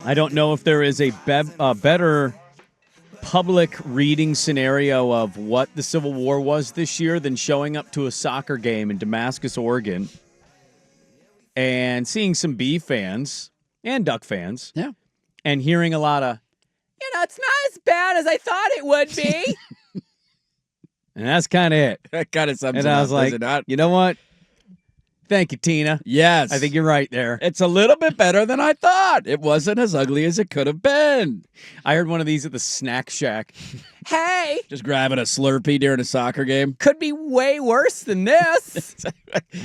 I don't know if there is a better public reading scenario of what the Civil War was this year than showing up to a soccer game in Damascus, Oregon, and seeing some Bee fans and Duck fans, and hearing a lot of, it's not as bad as I thought it would be. And that's kind of it. That kind of sums it up. And I was like, you know what? Thank you, Tina. Yes. I think you're right there. It's a little bit better than I thought. It wasn't as ugly as it could have been. I heard one of these at the Snack Shack. Hey! Just grabbing a Slurpee during a soccer game. Could be way worse than this.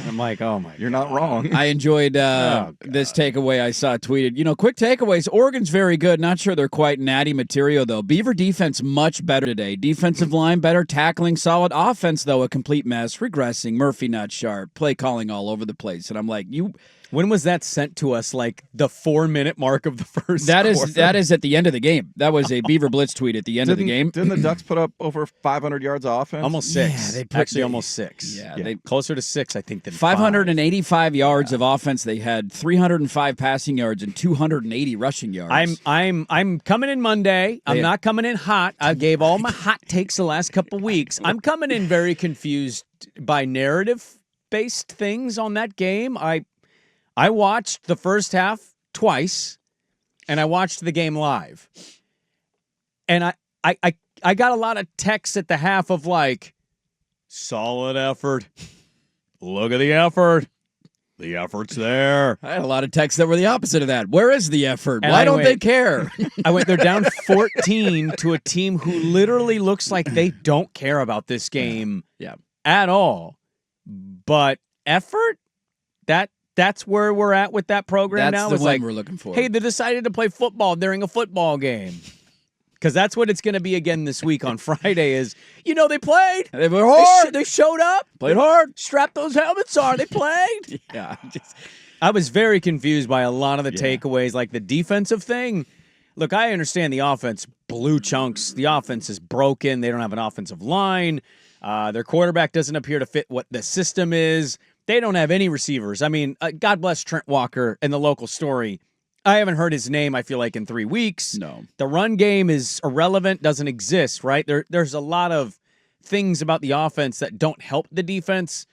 I'm like, oh my. You're not wrong. I enjoyed this takeaway I saw tweeted. Quick takeaways. Oregon's very good. Not sure they're quite natty material, though. Beaver defense much better today. Defensive line better. Tackling solid. Offense, though, a complete mess. Regressing. Murphy not sharp. Play calling all over the place. And I'm like, when was that sent to us? Like the 4-minute mark of the first quarter? That is at the end of the game. That was a Beaver Blitz tweet at the end of the game. Didn't the Ducks put up over 500 yards of offense? Almost 6. Yeah, almost 6. Yeah, They closer to 6, I think, than 585 yards of offense. They had 305 passing yards and 280 rushing yards. I'm coming in Monday. I'm not coming in hot. I gave all my hot takes the last couple weeks. I'm coming in very confused by narrative-based things on that game. I watched the first half twice, and I watched the game live. And I got a lot of texts at the half of like, solid effort. Look at the effort. The effort's there. I had a lot of texts that were the opposite of that. Where is the effort? Why don't they care? They're down 14 to a team who literally looks like they don't care about this game at all. But effort, that's where we're at with that program now. That's the one we're looking for. Hey, they decided to play football during a football game. Because that's what it's going to be again this week on Friday is, they played. They were hard. They showed up. Played hard. Strapped those helmets on. They played. I was very confused by a lot of the takeaways, like the defensive thing. Look, I understand the offense blew chunks. The offense is broken. They don't have an offensive line. Their quarterback doesn't appear to fit what the system is. They don't have any receivers. I mean, God bless Trent Walker and the local story. I haven't heard his name, I feel like, in 3 weeks. No. The run game is irrelevant, doesn't exist, right? There's a lot of things about the offense that don't help the defense.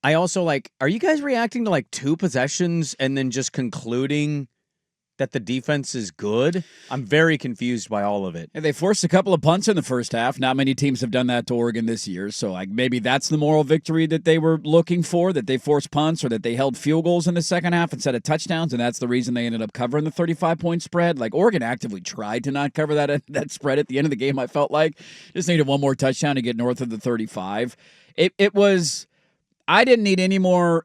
I also are you guys reacting to 2 possessions and then just concluding that the defense is good? I'm very confused by all of it. They forced a couple of punts in the first half. Not many teams have done that to Oregon this year. So maybe that's the moral victory that they were looking for, that they forced punts or that they held field goals in the second half instead of touchdowns, and that's the reason they ended up covering the 35-point spread. Oregon actively tried to not cover that spread at the end of the game, I felt like. Just needed one more touchdown to get north of the 35. It was – I didn't need any more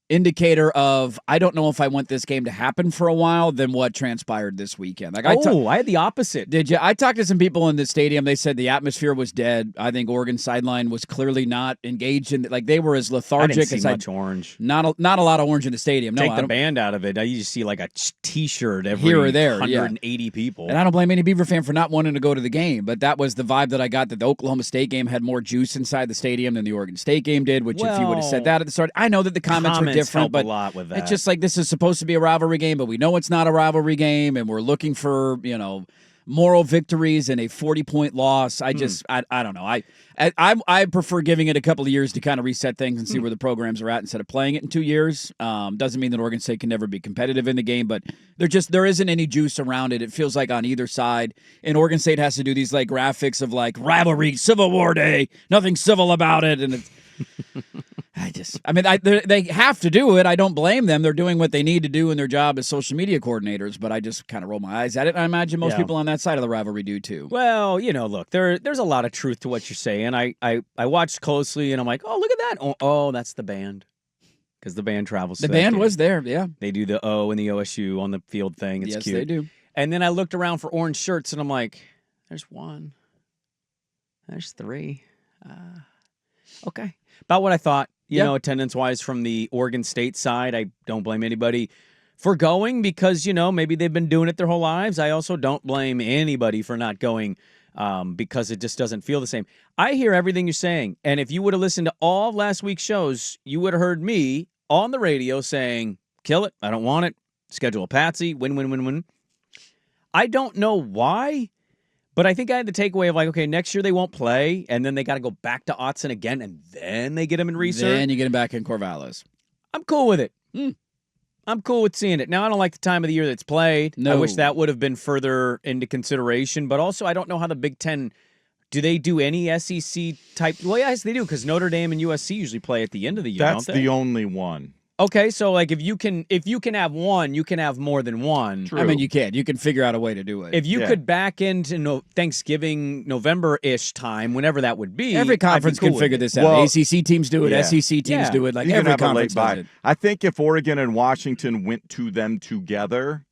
indicator of I don't know if I want this game to happen for a while than what transpired this weekend. I had the opposite. Did you? I talked to some people in the stadium. They said the atmosphere was dead. I think Oregon's sideline was clearly not engaged in. They were as lethargic I didn't see as much orange. Not a lot of orange in the stadium. Take the band out of it. I usually see a T-shirt every here or there, 180 people. And I don't blame any Beaver fan for not wanting to go to the game. But that was the vibe that I got. That the Oklahoma State game had more juice inside the stadium than the Oregon State game did. Which, if you would have said that at the start, I know that the comments were different, but a lot with that. It's just this is supposed to be a rivalry game, but we know it's not a rivalry game, and we're looking for, moral victories and a 40-point loss. I don't know. I prefer giving it a couple of years to kind of reset things and see where the programs are at instead of playing it in 2 years. Doesn't mean that Oregon State can never be competitive in the game, but there isn't any juice around it. It feels like on either side, and Oregon State has to do these graphics of rivalry, Civil War Day, nothing civil about it, and it's they have to do it. I don't blame them. They're doing what they need to do in their job as social media coordinators, but I just kind of roll my eyes at it. I imagine most people on that side of the rivalry do too. Well, look, there's a lot of truth to what you're saying. I watched closely, and I'm like, oh, look at that. Oh, that's the band. Because the band travels. The band was there, yeah. They do the O and the OSU on the field thing. It's yes, cute. They do. And then I looked around for orange shirts, and I'm like, there's 1. There's 3. Okay. About what I thought. Attendance-wise from the Oregon State side, I don't blame anybody for going because, maybe they've been doing it their whole lives. I also don't blame anybody for not going because it just doesn't feel the same. I hear everything you're saying, and if you would have listened to all of last week's shows, you would have heard me on the radio saying, kill it, I don't want it. schedule a Patsy, win. I don't know why, but I think I had the takeaway of like, okay, next year they won't play, and then they got to go back to Autzen again, and then they get him in research. Then you get him back in Corvallis. I'm cool with it. I'm cool with seeing it. Now, I don't like the time of the year that's played. No. I wish that would have been further into consideration, but also I don't know how the Big Ten, do they do any SEC type? Well, yes, they do, because Notre Dame and USC usually play at the end of the year, That's don't they? the only one. Okay, so like if you can have one, you can have more than one. True. I mean, you can figure out a way to do it. If you could back into Thanksgiving, November-ish time, whenever that would be, Every conference can figure this out. Well, ACC teams do it. yeah. SEC teams do it. Like You can every have a conference late does bye. it. I think if Oregon and Washington went to them together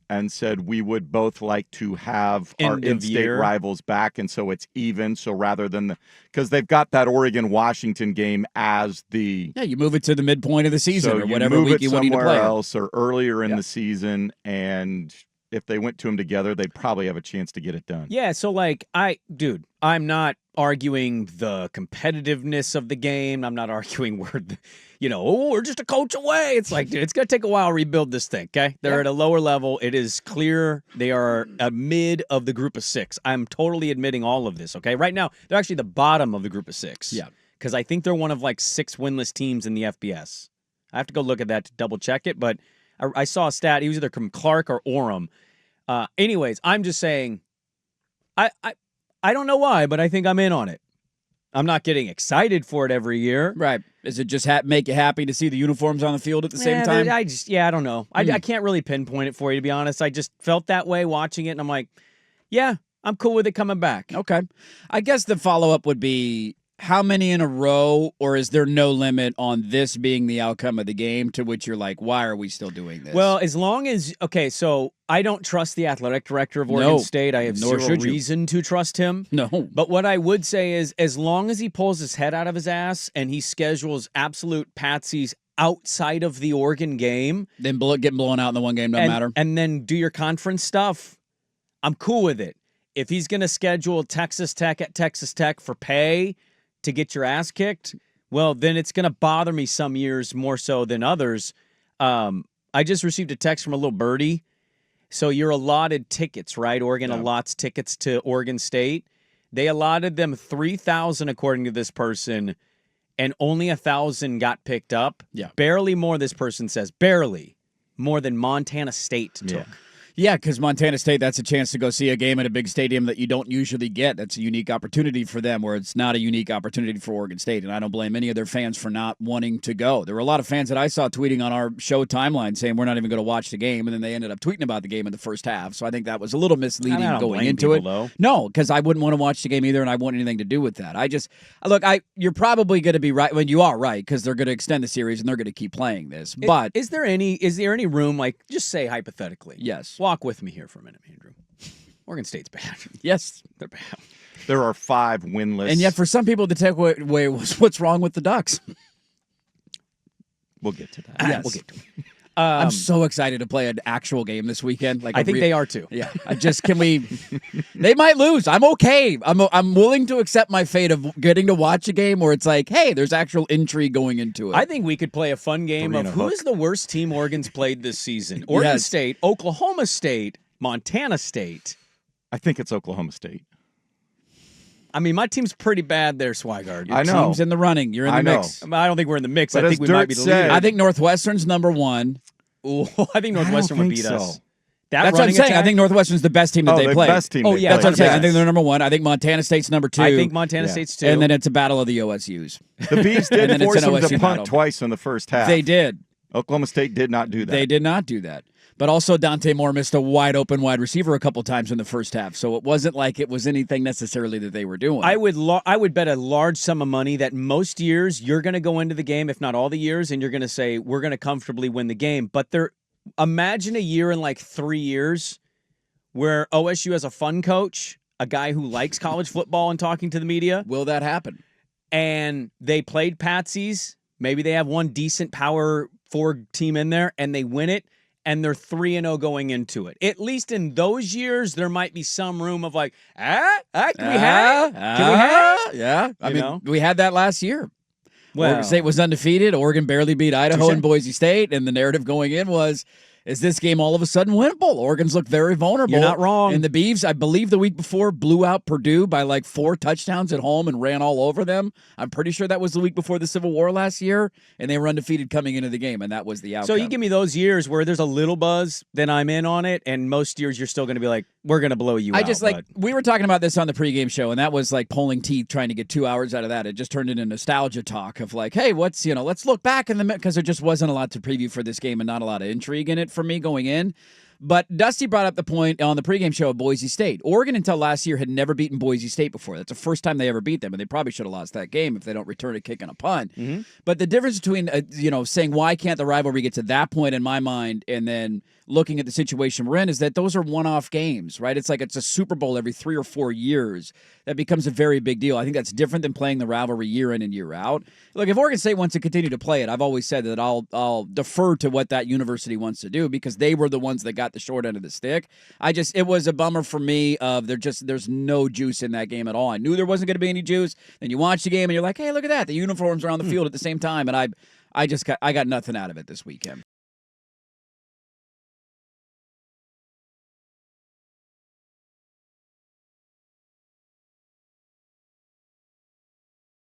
and said we would both like to have our End of in-state year. rivals back, and so it's even. So rather than because they've got that Oregon-Washington game as the Yeah, you move it to the midpoint of the season so or you whatever move week it you need to somewhere play. else or earlier in Yeah. the season, and if they went to them together, they'd probably have a chance to get it done. Yeah, so like I'm not arguing the competitiveness of the game. I'm not arguing we're just a coach away. It's like, dude, it's gonna take a while to rebuild this thing. Okay, they're at a lower level. It is clear they are a mid of the group of 6. I'm totally admitting all of this. Okay, right now they're actually the bottom of the group of 6. Yeah, because I think they're one of like 6 winless teams in the FBS. I have to go look at that to double check it, but I saw a stat. He was either from Clark or Orem. Anyways, I'm just saying, I don't know why, but I think I'm in on it. I'm not getting excited for it every year. right. Is it just make you happy to see the uniforms on the field at the same time? I don't know. I can't really pinpoint it for you, to be honest. I just felt that way watching it, and I'm like, yeah, I'm cool with it coming back. Okay. I guess the follow-up would be, how many in a row, or is there no limit on this being the outcome of the game, to which you're like, why are we still doing this? Well, as long as, okay, so I don't trust the athletic director of Oregon State. I have nor zero should you. reason to trust him. No. But what I would say is, as long as he pulls his head out of his ass and he schedules absolute patsies outside of the Oregon game, Then getting blown out in the one game doesn't matter. and then do your conference stuff, I'm cool with it. If he's going to schedule Texas Tech at Texas Tech for pay to get your ass kicked, well, then it's going to bother me some years more so than others. I just received a text from a little birdie. So you're allotted tickets, right? Oregon allots tickets to Oregon State. They allotted them 3,000 according to this person, and only 1,000 got picked up. Yeah. Barely more, this person says. Barely more than Montana State took. Yeah, because Montana State, that's a chance to go see a game at a big stadium that you don't usually get. That's a unique opportunity for them, where it's not a unique opportunity for Oregon State. And I don't blame any of their fans for not wanting to go. There were a lot of fans that I saw tweeting on our show timeline saying we're not even going to watch the game, and then they ended up tweeting about the game in the first half. So I think that was a little misleading I don't going blame into it. people, though. No, because I wouldn't want to watch the game either, and I wouldn't anything to do with that. You're probably going to be right. When you are right, because they're going to extend the series and they're going to keep playing this. But Is there any room, like, just say hypothetically? Yes. Walk with me here for a minute, Andrew. Oregon State's bad. yes. They're bad. There are 5 winless. And yet for some people, the takeaway was what's wrong with the Ducks. We'll get to that. Yes. We'll get to it. I'm so excited to play an actual game this weekend. Like I think they are too. Yeah. They might lose. I'm okay. I'm willing to accept my fate of getting to watch a game where it's like, hey, there's actual intrigue going into it. I think we could play a fun game 3 of and a who hook. is the worst team Oregon's played this season. Oregon Yes. State, Oklahoma State, Montana State. I think it's Oklahoma State. I mean, my team's pretty bad there, Swigard. I know. Team's in the running. You're in the I know. mix. I don't think we're in the mix. But I as think we might Dirt be the said- leader. I think Northwestern's number one. Ooh, I think Northwestern I don't would beat think us. so. That's what I'm running saying. I attack? think Northwestern's the best team that they the play. best team. Oh, they yeah, That's what I'm played. saying. I Yes. think they're number one. I think Montana State's number two. I think Montana State's two. And then it's a battle of the OSUs. The Bees And then did it's force an them to OSU punt battle. twice in the first half. They did. Oklahoma State did not do that. They did not do that. But also Dante Moore missed a wide open wide receiver a couple times in the first half. So it wasn't like it was anything necessarily that they were doing. I would bet a large sum of money that most years you're going to go into the game, if not all the years, and you're going to say we're going to comfortably win the game. But imagine a year in like 3 years where OSU has a fun coach, a guy who likes college football and talking to the media, Will that happen? and they played patsies. Maybe they have one decent power forward team in there, and they win it, and they're 3-0 going into it. At least in those years, there might be some room of like, can we have? Yeah. I You mean, know? we had that last year. Well, Oregon State was undefeated. Oregon barely beat Idaho Touche. and Boise State, and the narrative going in was, is this game all of a sudden winnable? Oregon's looked very vulnerable. You're not wrong. And the Beavs, I believe the week before, blew out Purdue by like 4 touchdowns at home and ran all over them. I'm pretty sure that was the week before the Civil War last year, and they were undefeated coming into the game, and that was the outcome. So you give me those years where there's a little buzz, then I'm in on it, and most years you're still going to be like, we're going to blow you out. I just we were talking about this on the pregame show, and that was like pulling teeth trying to get 2 hours out of that. It just turned into nostalgia talk of like, hey, let's look back in the, because there just wasn't a lot to preview for this game and not a lot of intrigue in it for me going in. But Dusty brought up the point on the pregame show of Boise State. Oregon until last year had never beaten Boise State before. That's the first time they ever beat them, and they probably should have lost that game if they don't return a kick and a punt. Mm-hmm. But the difference between saying why can't the rivalry get to that point in my mind and then looking at the situation we're in is that those are one-off games, right? It's like it's a Super Bowl every 3 or 4 years. That becomes a very big deal. I think that's different than playing the rivalry year in and year out. Look, if Oregon State wants to continue to play it, I've always said that I'll defer to what that university wants to do because they were the ones that got the short end of the stick. It was a bummer for me of there's no juice in that game at all. I knew there wasn't going to be any juice. Then you watch the game and you're like, hey, look at that. The uniforms are on the field at the same time, and I got nothing out of it this weekend.